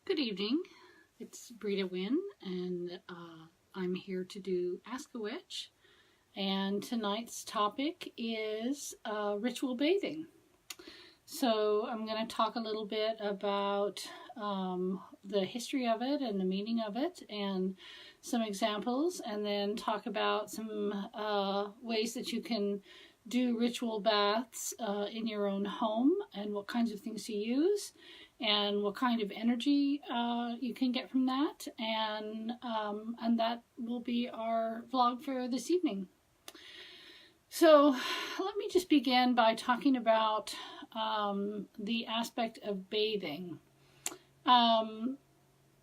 Good evening. It's Brita Wynn, and I'm here to do Ask a Witch. And tonight's topic is ritual bathing. So I'm going to talk a little bit about the history of it and the meaning of it, and some examples, and then talk about some ways that you can do ritual baths in your own home and what kinds of things to use and what kind of energy you can get from that, and that will be our vlog for this evening. So let me just begin by talking about the aspect of bathing.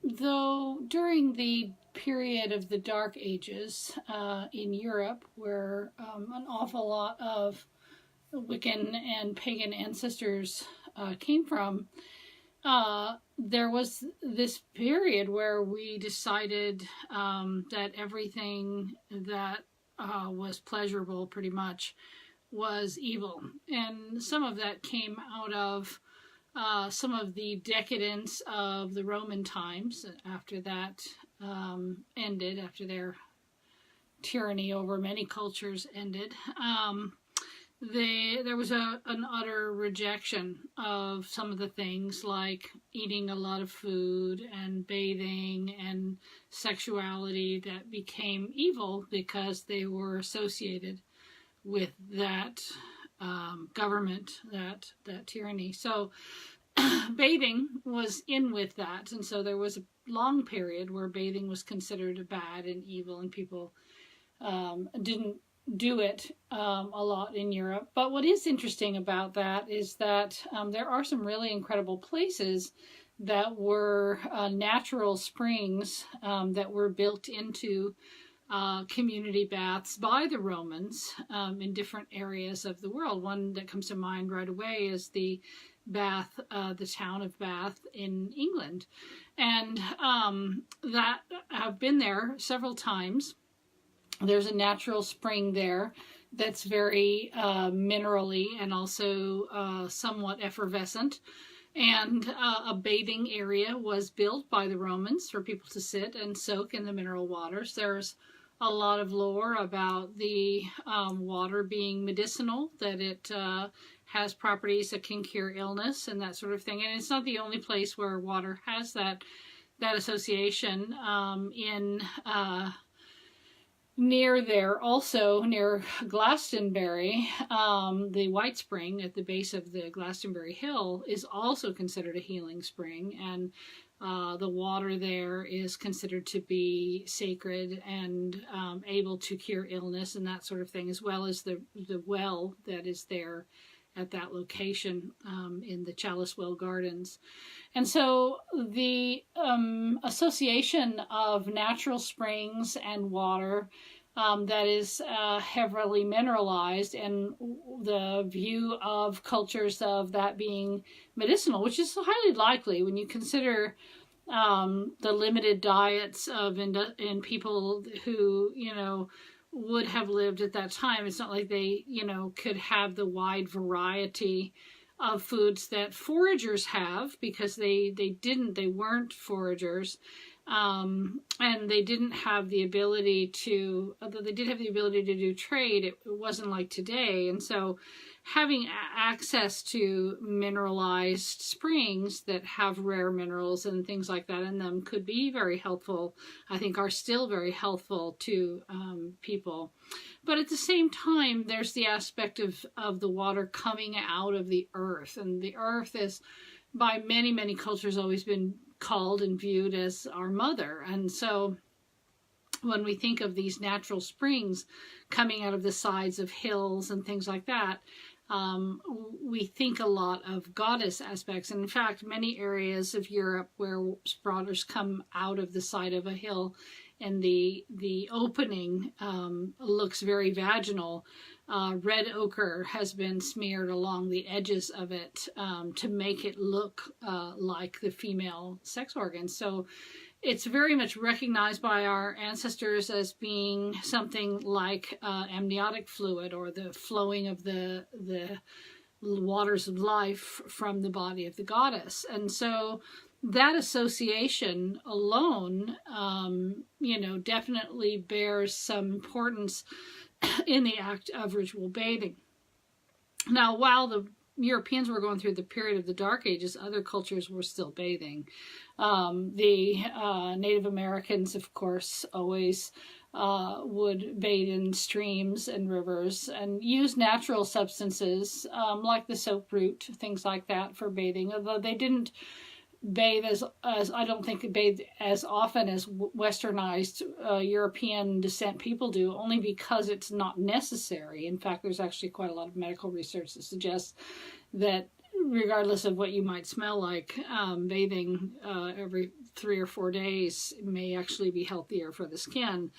Though during the period of the Dark Ages in Europe, where an awful lot of Wiccan and pagan ancestors came from, there was this period where we decided that everything that was pleasurable pretty much was evil. And some of that came out of some of the decadence of the Roman times after that ended, after their tyranny over many cultures ended. There was an utter rejection of some of the things like eating a lot of food and bathing and sexuality that became evil because they were associated with that government, that tyranny. So bathing was in with that, and so there was a long period where bathing was considered bad and evil, and people didn't do it a lot in Europe. But what is interesting about that is that there are some really incredible places that were natural springs that were built into community baths by the Romans in different areas of the world. One that comes to mind right away is the town of Bath in England. And that I've been there several times. There's a natural spring there that's very minerally and also somewhat effervescent. And a bathing area was built by the Romans for people to sit and soak in the mineral waters. There's a lot of lore about the water being medicinal, that it has properties that can cure illness and that sort of thing. And it's not the only place where water has that association. Near there, also near Glastonbury, the White Spring at the base of the Glastonbury Hill is also considered a healing spring, and the water there is considered to be sacred and able to cure illness and that sort of thing, as well as the well that is there at that location in the Chalice Well Gardens. And so the association of natural springs and water that is heavily mineralized, and the view of cultures of that being medicinal, which is highly likely when you consider the limited diets of in people who, would have lived at that time. It's not like they, could have the wide variety of foods that foragers have, because they weren't foragers. And they didn't have the ability to, although they did have the ability to do trade, it wasn't like today. And so having access to mineralized springs that have rare minerals and things like that in them could be very helpful, I think are still very helpful to people. But at the same time, there's the aspect of the water coming out of the earth. And the earth is, by many, many cultures, always been called and viewed as our mother. And so when we think of these natural springs coming out of the sides of hills and things like that, we think a lot of goddess aspects. And in fact, many areas of Europe where waters come out of the side of a hill and the opening looks very vaginal, red ochre has been smeared along the edges of it to make it look like the female sex organs. So it's very much recognized by our ancestors as being something like amniotic fluid, or the flowing of the waters of life from the body of the goddess. And so that association alone, definitely bears some importance in the act of ritual bathing. Now, while the Europeans were going through the period of the Dark Ages, other cultures were still bathing. The Native Americans, of course, always would bathe in streams and rivers and use natural substances like the soap root, things like that for bathing, although they didn't bathe as I don't think it bathed as often as westernized European descent people do, only because it's not necessary. In fact, there's actually quite a lot of medical research that suggests that regardless of what you might smell like, bathing every 3 or 4 days may actually be healthier for the skin.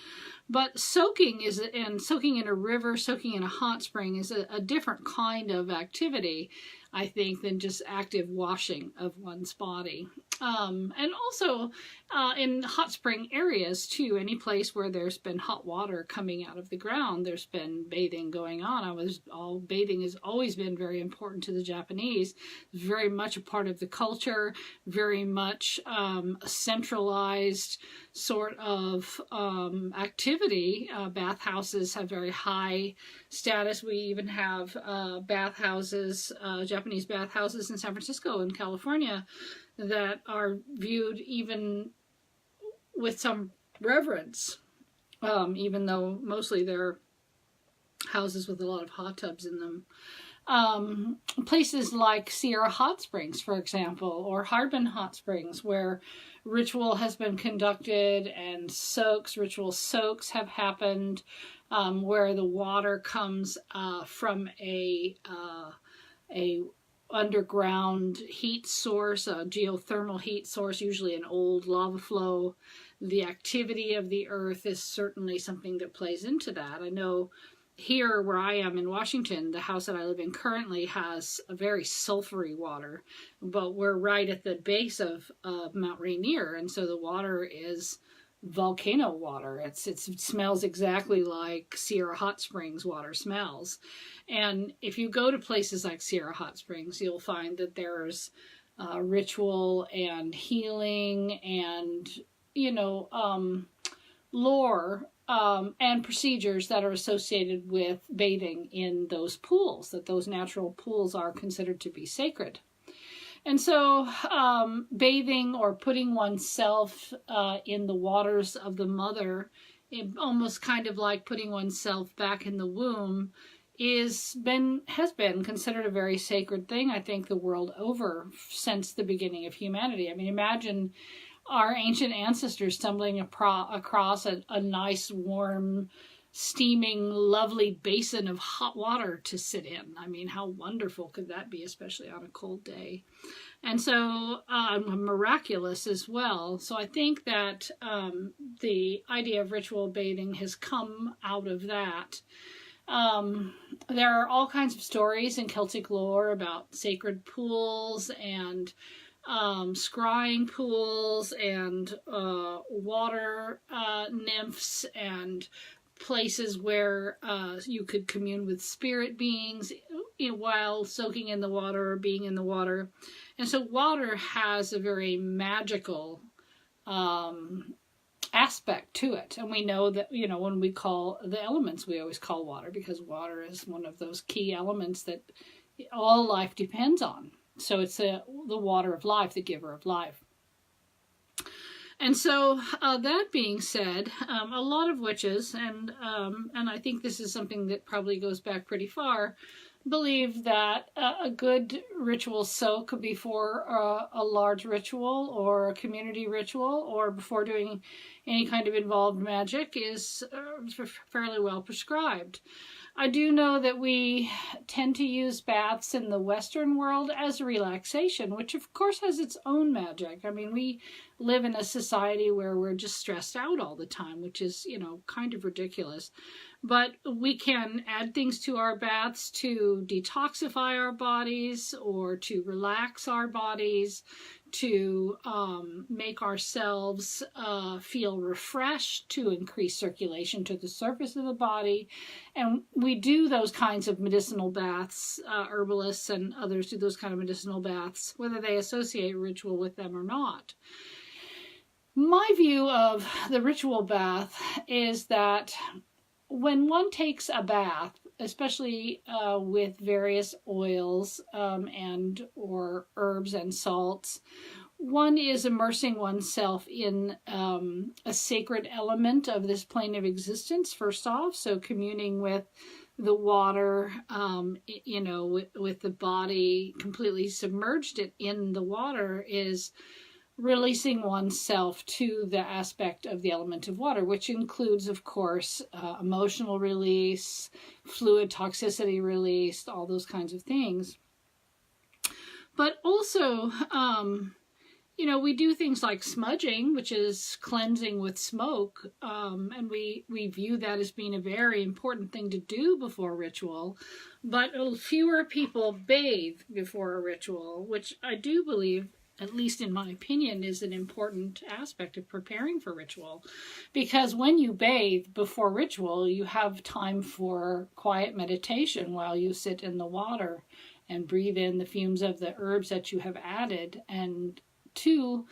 But soaking in a river, soaking in a hot spring is a different kind of activity, I think, than just active washing of one's body. And also in hot spring areas too, any place where there's been hot water coming out of the ground, there's been bathing going on. Bathing has always been very important to the Japanese, very much a part of the culture, very much a centralized sort of activity. Bathhouses have very high status. We even have bathhouses, Japanese bathhouses in San Francisco and California that are viewed even with some reverence, even though mostly they're houses with a lot of hot tubs in them. Places like Sierra Hot Springs, for example, or Harbin Hot Springs, where ritual has been conducted and ritual soaks have happened, where the water comes from a underground heat source, a geothermal heat source, usually an old lava flow. The activity of the earth is certainly something that plays into that. I know here where I am in Washington, the house that I live in currently has a very sulfury water, but we're right at the base of Mount Rainier, and so the water is volcano water. It smells exactly like Sierra Hot Springs water smells. And if you go to places like Sierra Hot Springs, you'll find that there's ritual and healing and, lore and procedures that are associated with bathing in those pools, that those natural pools are considered to be sacred. And so bathing or putting oneself in the waters of the mother, almost kind of like putting oneself back in the womb, has been considered a very sacred thing, I think, the world over since the beginning of humanity. I mean, imagine our ancient ancestors stumbling across a nice, warm, steaming, lovely basin of hot water to sit in. I mean, how wonderful could that be, especially on a cold day? And so miraculous as well. So I think that the idea of ritual bathing has come out of that. There are all kinds of stories in Celtic lore about sacred pools and scrying pools and water nymphs and places where you could commune with spirit beings while soaking in the water or being in the water. And so water has a very magical aspect to it. And we know that, when we call the elements, we always call water, because water is one of those key elements that all life depends on. So it's the water of life, the giver of life. And so that being said, a lot of witches, and I think this is something that probably goes back pretty far, believe that a good ritual soak before a large ritual or a community ritual or before doing any kind of involved magic is fairly well prescribed. I do know that we tend to use baths in the Western world as a relaxation, which of course has its own magic. I mean, we live in a society where we're just stressed out all the time, which is, kind of ridiculous. But we can add things to our baths to detoxify our bodies or to relax our bodies, to make ourselves feel refreshed, to increase circulation to the surface of the body. And we do those kinds of medicinal baths, herbalists and others do those kind of medicinal baths, whether they associate ritual with them or not. My view of the ritual bath is that when one takes a bath, especially with various oils and or herbs and salts, one is immersing oneself in a sacred element of this plane of existence, first off, so communing with the water, with the body completely submerged in the water is releasing oneself to the aspect of the element of water, which includes, of course, emotional release, fluid toxicity release, all those kinds of things. But also, we do things like smudging, which is cleansing with smoke, and we view that as being a very important thing to do before ritual. But fewer people bathe before a ritual, which I do believe, at least in my opinion, is an important aspect of preparing for ritual. Because when you bathe before ritual, you have time for quiet meditation while you sit in the water and breathe in the fumes of the herbs that you have added, and to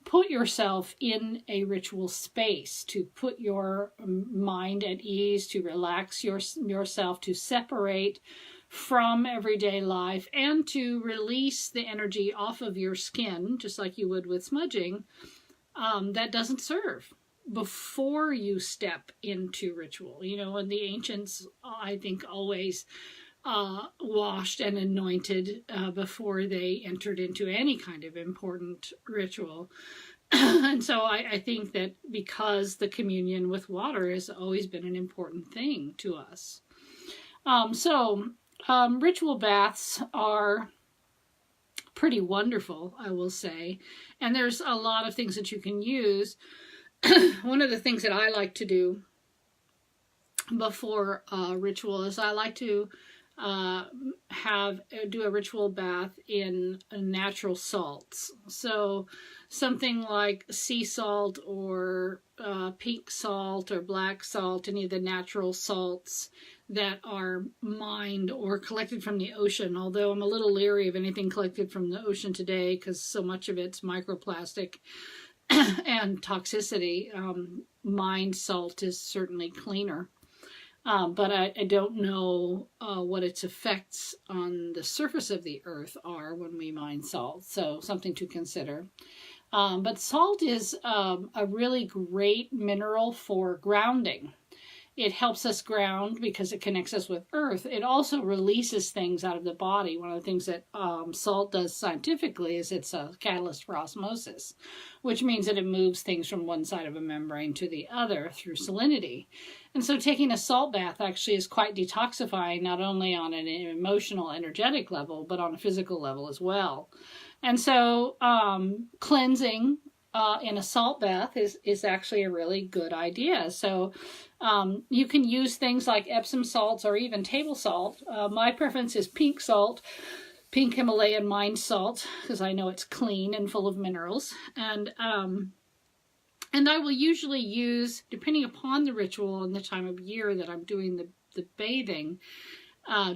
put yourself in a ritual space, to put your mind at ease, to relax yourself, to separate from everyday life, and to release the energy off of your skin, just like you would with smudging, that doesn't serve before you step into ritual. And the ancients, I think, always washed and anointed before they entered into any kind of important ritual. And so I think that because the communion with water has always been an important thing to us. Ritual baths are pretty wonderful, I will say. And there's a lot of things that you can use. One of the things that I like to do before ritual is I like to do a ritual bath in natural salts. So something like sea salt or pink salt or black salt, any of the natural salts that are mined or collected from the ocean, although I'm a little leery of anything collected from the ocean today because so much of it's microplastic and toxicity. Mined salt is certainly cleaner. But I don't know what its effects on the surface of the earth are when we mine salt, so something to consider. But salt is a really great mineral for grounding. It helps us ground because it connects us with earth. It also releases things out of the body. One of the things that salt does scientifically is it's a catalyst for osmosis, which means that it moves things from one side of a membrane to the other through salinity. And so taking a salt bath actually is quite detoxifying, not only on an emotional, energetic level, but on a physical level as well. And so cleansing in a salt bath is actually a really good idea. So you can use things like Epsom salts or even table salt. My preference is pink salt, pink Himalayan mined salt, because I know it's clean and full of minerals. And I will usually use, depending upon the ritual and the time of year that I'm doing the bathing,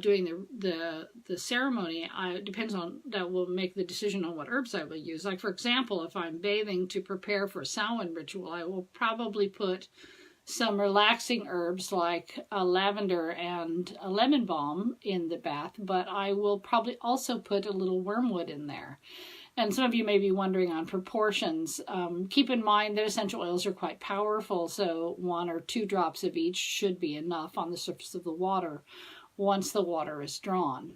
doing the ceremony, depends on, that will make the decision on what herbs I will use. Like, for example, if I'm bathing to prepare for a Samhain ritual, I will probably put some relaxing herbs like lavender and a lemon balm in the bath, but I will probably also put a little wormwood in there. And some of you may be wondering on proportions. Keep in mind that essential oils are quite powerful, so 1 or 2 drops of each should be enough on the surface of the water once the water is drawn.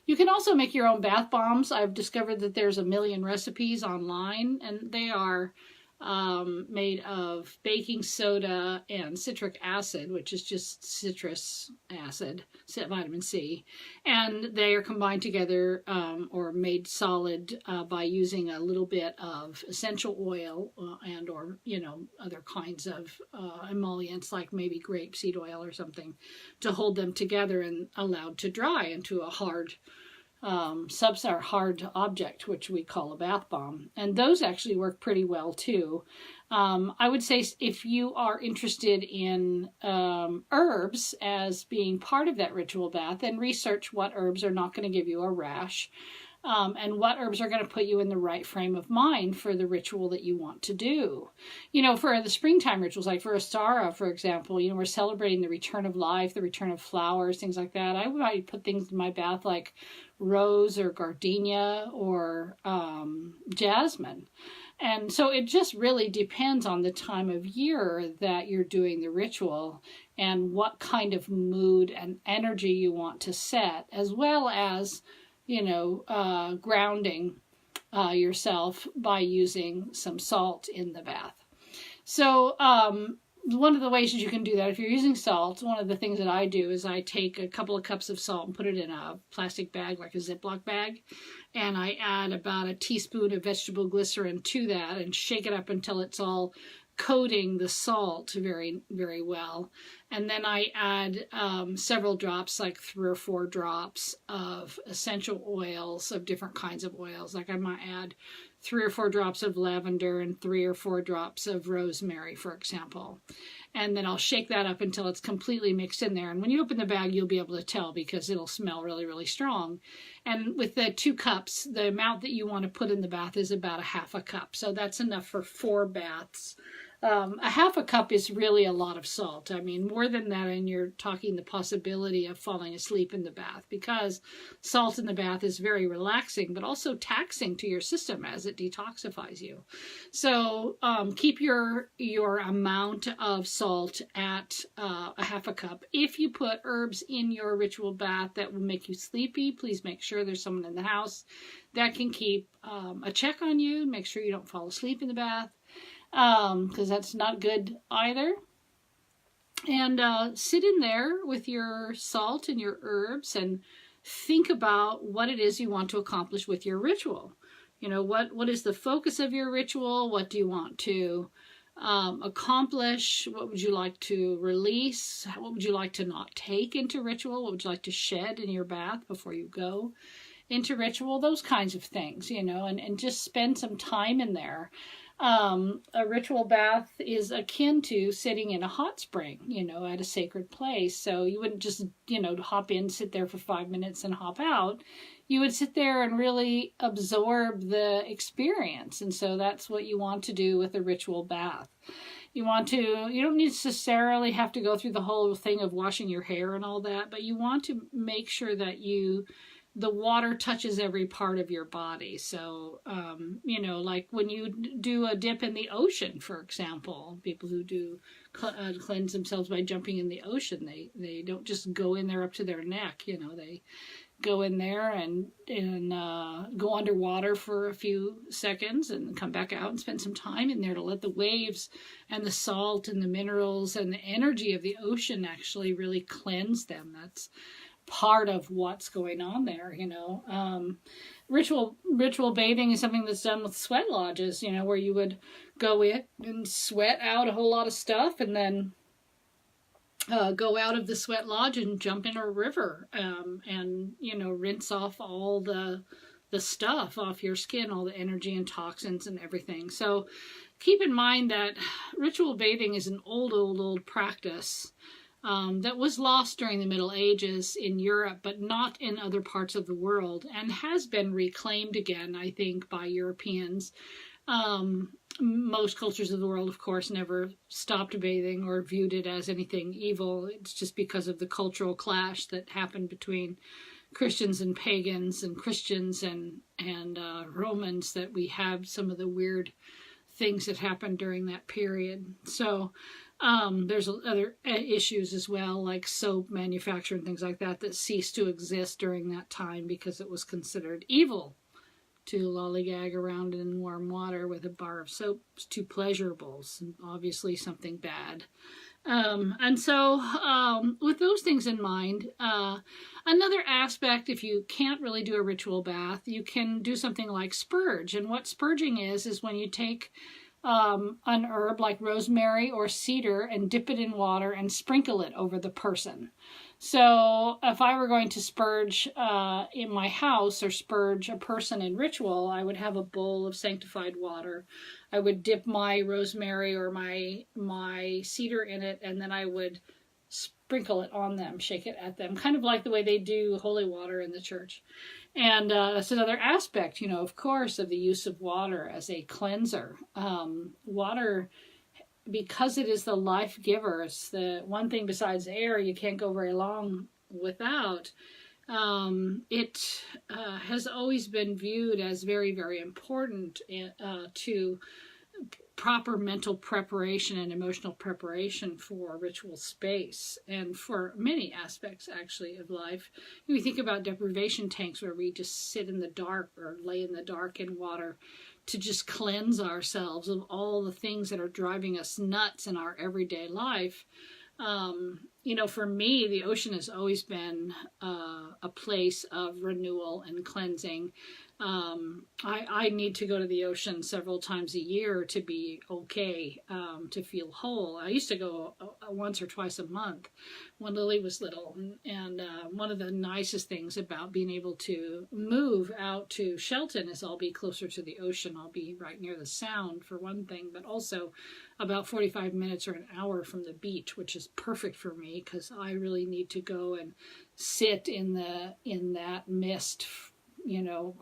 You can also make your own bath bombs. I've discovered that there's a million recipes online, and they are made of baking soda and citric acid, which is just citrus acid, vitamin C, and they are combined together or made solid by using a little bit of essential oil and or other kinds of emollients like maybe grapeseed oil or something to hold them together and allowed to dry into a hard hard object, which we call a bath bomb. And those actually work pretty well too. I would say if you are interested in herbs as being part of that ritual bath, then research what herbs are not going to give you a rash. And what herbs are going to put you in the right frame of mind for the ritual that you want to do. For the springtime rituals, like for Ostara, for example, we're celebrating the return of life, the return of flowers, things like that. I might put things in my bath like rose or gardenia or jasmine. And so it just really depends on the time of year that you're doing the ritual and what kind of mood and energy you want to set, as well as grounding yourself by using some salt in the bath. So one of the ways that you can do that, if you're using salt, one of the things that I do is I take a couple of cups of salt and put it in a plastic bag, like a Ziploc bag, and I add about a teaspoon of vegetable glycerin to that and shake it up until it's all coating the salt very, very well. And then I add several drops, like 3 or 4 drops of essential oils, of different kinds of oils. Like I might add 3 or 4 drops of lavender and 3 or 4 drops of rosemary, for example. And then I'll shake that up until it's completely mixed in there. And when you open the bag, you'll be able to tell because it'll smell really, really strong. And with the 2 cups, the amount that you want to put in the bath is about 1/2 cup. So that's enough for 4 baths. 1/2 cup is really a lot of salt. I mean, more than that, and you're talking the possibility of falling asleep in the bath, because salt in the bath is very relaxing, but also taxing to your system as it detoxifies you. So keep your amount of salt at 1/2 cup. If you put herbs in your ritual bath that will make you sleepy, please make sure there's someone in the house that can keep a check on you, make sure you don't fall asleep in the bath. Because that's not good either. And sit in there with your salt and your herbs and think about what it is you want to accomplish with your ritual. What is the focus of your ritual? What do you want to accomplish? What would you like to release? What would you like to not take into ritual? What would you like to shed in your bath before you go into ritual? Those kinds of things, and just spend some time in there. A ritual bath is akin to sitting in a hot spring, at a sacred place. So you wouldn't just, hop in, sit there for 5 minutes and hop out. You would sit there and really absorb the experience. And so that's what you want to do with a ritual bath. You don't necessarily have to go through the whole thing of washing your hair and all that, but you want to make sure that the water touches every part of your body. So, like when you do a dip in the ocean, for example, people who do cleanse themselves by jumping in the ocean, they don't just go in there up to their neck, they go in there and go underwater for a few seconds and come back out and spend some time in there to let the waves and the salt and the minerals and the energy of the ocean actually really cleanse them. That's part of what's going on there. Ritual bathing is something that's done with sweat lodges, where you would go in and sweat out a whole lot of stuff and then go out of the sweat lodge and jump in a river and rinse off all the stuff off your skin, all the energy and toxins and everything. So keep in mind that ritual bathing is an old practice that was lost during the Middle Ages in Europe, but not in other parts of the world, and has been reclaimed again, I think, by Europeans. Most cultures of the world, of course, never stopped bathing or viewed it as anything evil. It's just because of the cultural clash that happened between Christians and pagans and Christians and Romans that we have some of the weird things that happened during that period. So there's other issues as well, like soap manufacture and things like that ceased to exist during that time because it was considered evil to lollygag around in warm water with a bar of soap to pleasurables, and obviously something bad. And so with those things in mind, another aspect, if you can't really do a ritual bath, you can do something like spurge. And what spurging is when you take an herb like rosemary or cedar and dip it in water and sprinkle it over the person. So if I were going to spurge in my house or spurge a person in ritual, I would have a bowl of sanctified water. I would dip my rosemary or my cedar in it, and then I would sprinkle it on them, shake it at them, kind of like the way they do holy water in the church. And that's another aspect, of course, of the use of water as a cleanser. Water, because it is the life giver, it's the one thing besides air you can't go very long without. It has always been viewed as very, very important to proper mental preparation and emotional preparation for ritual space, and for many aspects actually of life. We think about deprivation tanks where we just sit in the dark or lay in the dark in water to just cleanse ourselves of all the things that are driving us nuts in our everyday life. For me, the ocean has always been a place of renewal and cleansing. I need to go to the ocean several times a year to be okay, to feel whole. I used to go once or twice a month when Lily was little. And one of the nicest things about being able to move out to Shelton is I'll be closer to the ocean. I'll be right near the Sound for one thing, but also about 45 minutes or an hour from the beach, which is perfect for me because I really need to go and sit in that mist,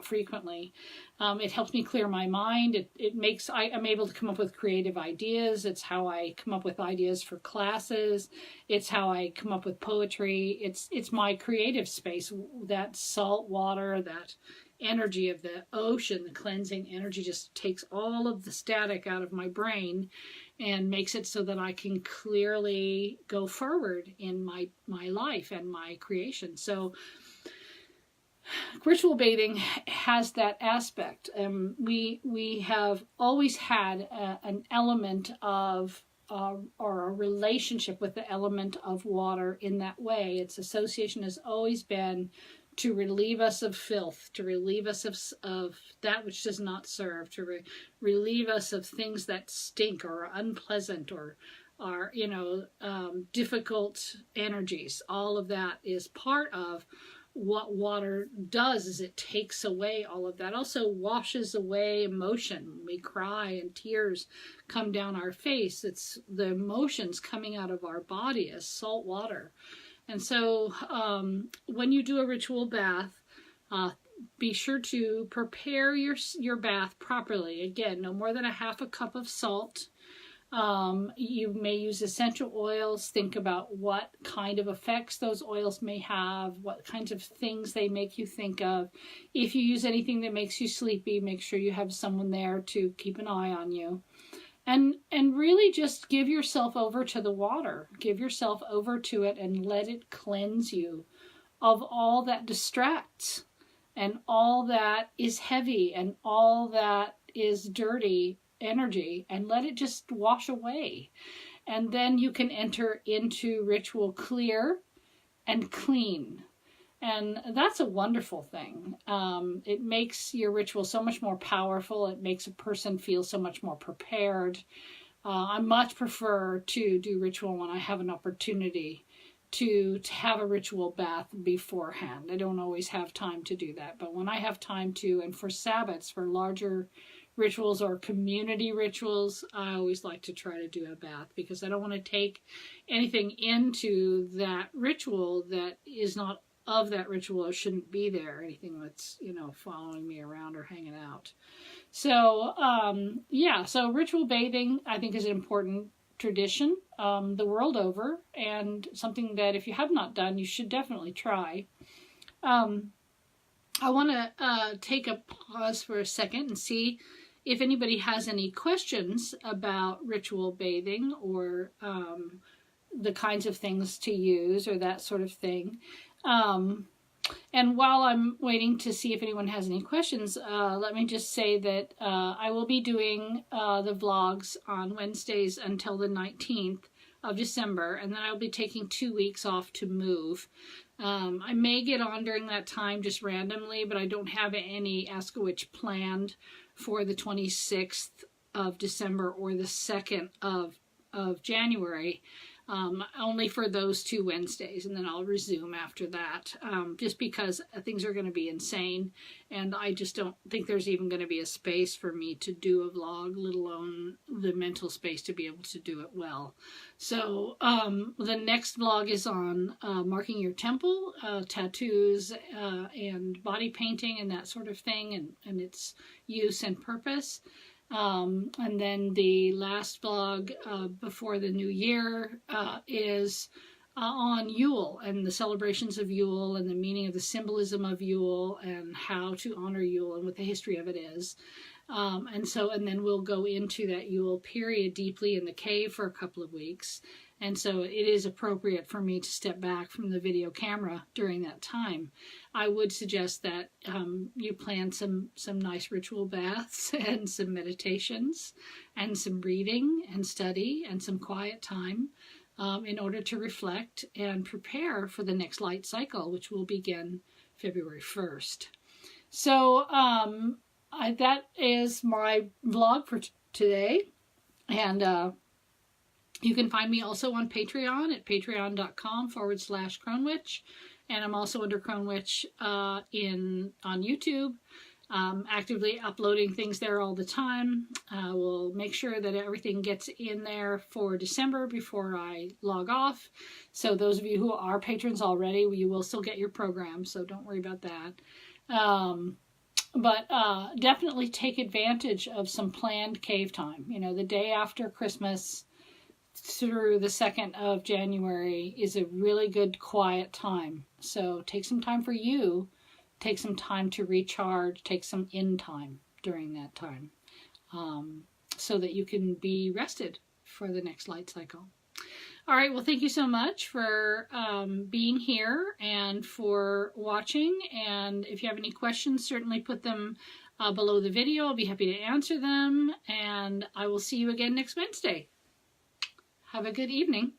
frequently. It helps me clear my mind. It makes I'm able to come up with creative ideas. It's how I come up with ideas for classes. It's how I come up with poetry. It's my creative space. That salt water, that energy of the ocean, the cleansing energy, just takes all of the static out of my brain and makes it so that I can clearly go forward in my life and my creation. So ritual bathing has that aspect. We have always had an element of or a relationship with the element of water in that way. Its association has always been to relieve us of filth, to relieve us of that which does not serve, to relieve us of things that stink or are unpleasant or are, difficult energies. All of that is part of what water does, is it takes away all of that. Also washes away emotion. We cry and tears come down our face. It's the emotions coming out of our body as salt water. And so when you do a ritual bath, be sure to prepare your bath properly. Again, no more than a half a cup of salt. You may use essential oils. Think about what kind of effects those oils may have, what kinds of things they make you think of. If you use anything that makes you sleepy, make sure you have someone there to keep an eye on you. And really just give yourself over to the water. Give yourself over to it and let it cleanse you of all that distracts and all that is heavy and all that is dirty energy, and let it just wash away. And then you can enter into ritual clear and clean. And that's a wonderful thing. It makes your ritual so much more powerful. It makes a person feel so much more prepared. I much prefer to do ritual when I have an opportunity to have a ritual bath beforehand. I don't always have time to do that, but when I have time to, and for Sabbats, for larger rituals or community rituals, I always like to try to do a bath because I don't want to take anything into that ritual that is not of that ritual or shouldn't be there, anything that's, following me around or hanging out. So, so ritual bathing, I think, is an important tradition the world over, and something that if you have not done, you should definitely try. I want to take a pause for a second and see if anybody has any questions about ritual bathing or the kinds of things to use or that sort of thing. And while I'm waiting to see if anyone has any questions, let me just say that I will be doing the vlogs on Wednesdays until the 19th of December, and then I'll be taking 2 weeks off to move. I may get on during that time just randomly, but I don't have any Ask a Witch planned for the 26th of December or the 2nd of January. Only for those 2 Wednesdays, and then I'll resume after that, just because things are going to be insane, and I just don't think there's even going to be a space for me to do a vlog, let alone the mental space to be able to do it well. So the next vlog is on marking your temple, tattoos and body painting and that sort of thing, and its use and purpose. And then the last vlog before the new year is on Yule and the celebrations of Yule and the meaning of the symbolism of Yule and how to honor Yule and what the history of it is. And then we'll go into that Yule period deeply in the cave for a couple of weeks. And so it is appropriate for me to step back from the video camera during that time. I would suggest that you plan some nice ritual baths and some meditations and some reading and study and some quiet time in order to reflect and prepare for the next light cycle, which will begin February 1st. So that is my vlog for today. And you can find me also on Patreon at patreon.com/CroneWitch. And I'm also under CroneWitch on YouTube, actively uploading things there all the time. We'll make sure that everything gets in there for December before I log off. So those of you who are patrons already, you will still get your program, so don't worry about that. But definitely take advantage of some planned cave time. You know, the day after Christmas through the 2nd of January is a really good quiet time. So take some time for you, take some time to recharge, take some in time during that time, so that you can be rested for the next light cycle. All right, well, thank you so much for being here and for watching. And if you have any questions, certainly put them below the video. I'll be happy to answer them. And I will see you again next Wednesday. Have a good evening.